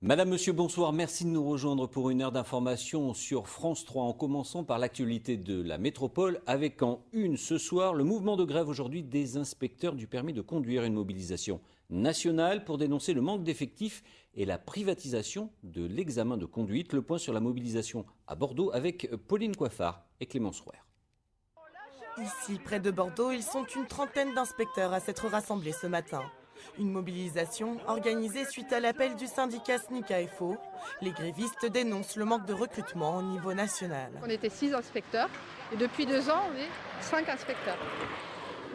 Madame, Monsieur, bonsoir. Merci de nous rejoindre pour une heure d'information sur France 3, en commençant par l'actualité de la métropole, avec en une ce soir le mouvement de grève aujourd'hui des inspecteurs du permis de conduire, une mobilisation nationale pour dénoncer le manque d'effectifs et la privatisation de l'examen de conduite. Le point sur la mobilisation à Bordeaux avec Pauline Coiffard et Clémence Rouer. Ici, près de Bordeaux, ils sont une trentaine d'inspecteurs à s'être rassemblés ce matin. Une mobilisation organisée suite à l'appel du syndicat SNIC-AFO. Les grévistes dénoncent le manque de recrutement au niveau national. On était 6 inspecteurs et depuis 2 ans, on est 5 inspecteurs.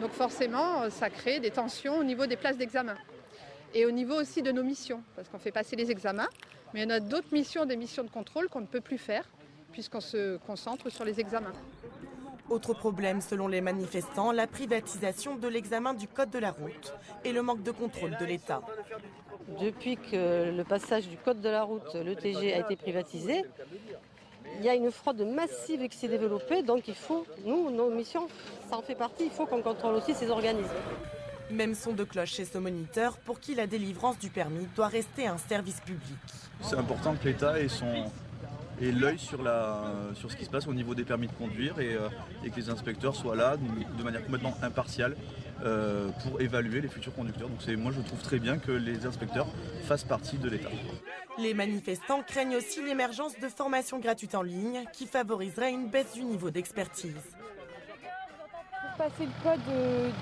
Donc forcément, ça crée des tensions au niveau des places d'examen. Et au niveau aussi de nos missions, parce qu'on fait passer les examens, mais il y en a d'autres missions, des missions de contrôle qu'on ne peut plus faire, puisqu'on se concentre sur les examens. Autre problème selon les manifestants, la privatisation de l'examen du code de la route et le manque de contrôle de l'État. Depuis que le passage du code de la route, l'ETG, a été privatisé, il y a une fraude massive qui s'est développée, donc il faut, nous, nos missions, ça en fait partie, il faut qu'on contrôle aussi ces organismes. Même son de cloche chez ce moniteur pour qui la délivrance du permis doit rester un service public. C'est important que l'État ait l'œil sur ce qui se passe au niveau des permis de conduire et que les inspecteurs soient là de manière complètement impartiale pour évaluer les futurs conducteurs. Donc moi je trouve très bien que les inspecteurs fassent partie de l'État. Les manifestants craignent aussi l'émergence de formations gratuites en ligne qui favoriserait une baisse du niveau d'expertise. Pour passer le code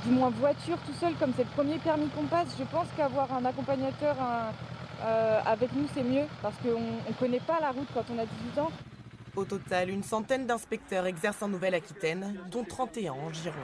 du moins voiture tout seul, comme c'est le premier permis qu'on passe, je pense qu'avoir un accompagnateur avec nous c'est mieux parce qu'on ne connaît pas la route quand on a 18 ans. Au total, une centaine d'inspecteurs exercent en Nouvelle-Aquitaine, dont 31 en Gironde.